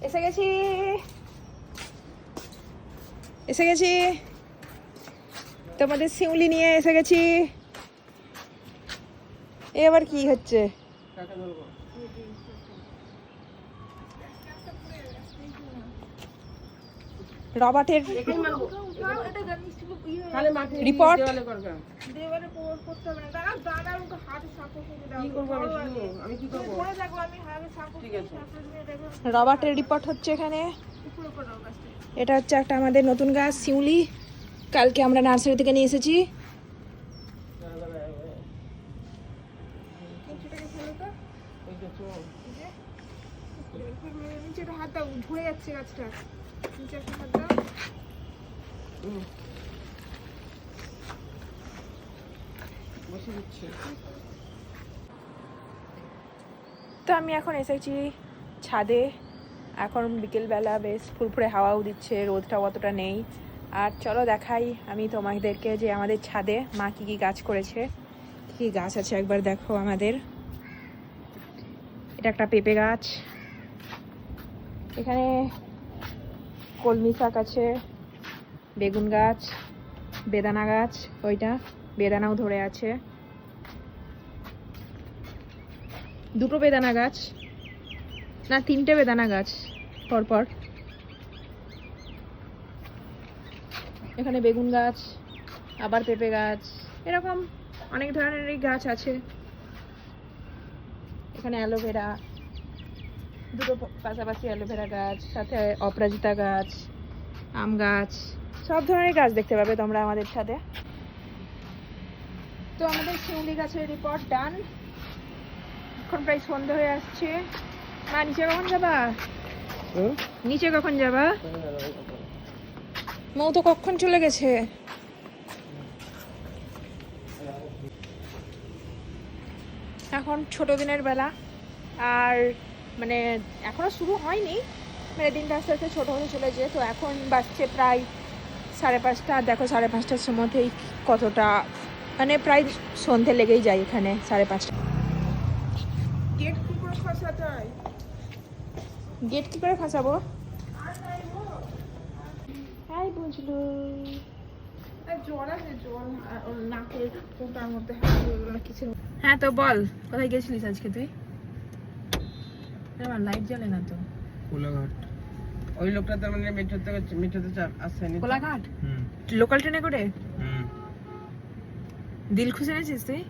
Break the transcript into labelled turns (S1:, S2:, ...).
S1: এসে গেছি এসে গেছি তোমাদের শিউলি নিয়ে এসে গেছি। এবার কি হচ্ছে? রবার্টের রিপোর্ট। রবার্টের রিপোর্ট হচ্ছে এখানে। এটা হচ্ছে একটা আমাদের নতুন গাছ শিউলি, কালকে আমরা নার্সারি থেকে নিয়ে এসেছি। ঝরে যাচ্ছে গাছটা। তো আমি এখন এসেছি ছাদে। এখন বিকেলবেলা বেশ ফুরফুরে হাওয়াও দিচ্ছে, রোদটাও অতটা নেই। আর চলো দেখাই আমি তোমাদেরকে যে আমাদের ছাদে মা কী কী গাছ করেছে, কী কী গাছ আছে একবার দেখো আমাদের। এটা একটা পেঁপে গাছ, এখানে কলমি শাক আছে, বেগুন গাছ, বেদানা গাছ, ওইটা বেদানাও ধরে আছে, দুটো বেদানা গাছ না তিনটে বেদানা গাছ পরপর। এখানে বেগুন গাছ, আবার পেঁপে গাছ, এরকম অনেক ধরনেরই গাছ আছে। এখানে অ্যালোভেরা, দুটো পাশাপাশি অ্যালোভেরা গাছ, সাথে অপরাজিতা গাছ, আম গাছ, সব ধরনের গাছ দেখতে পাবে তোমরা আমাদের সাথে। তো আমাদের শিউলি গাছের রিপোর্ট ডান। এখন প্রায় সন্ধ্যা হয়ে আসছে। মা নিচে কখন যাবা? নিচে কখন যাবা? মৌ তো কখন চলে গেছে। এখন ছোট দিনের বেলা, আর মানে এখনো শুরু হয়নি, মানে দিনটা আস্তে আস্তে ছোটো হতে চলেছে। তো এখন বাজছে প্রায় 5:30। দেখো 5:30টার মধ্যেই কতটা মানে প্রায় সন্ধে লেগেই যায় এখানে 5:30। গেট কি করে খসাতে হয়? গেট কি করে খসাবো? হাই বুঝলু, জ্বর আছে, জ্বর নাকের ফোঁটার মধ্যে কিছু। হ্যাঁ তো বল, কোথায় গেছিলিস আজকে তুই? আমার লাইট জ্বলে না তো।
S2: কোলাঘাট। ওই লোকটা তার মানে মেট্রোতে আসেনি।
S1: কোলাঘাট লোকাল ট্রেনে করে? দিল খুশি এনেছিস তুই?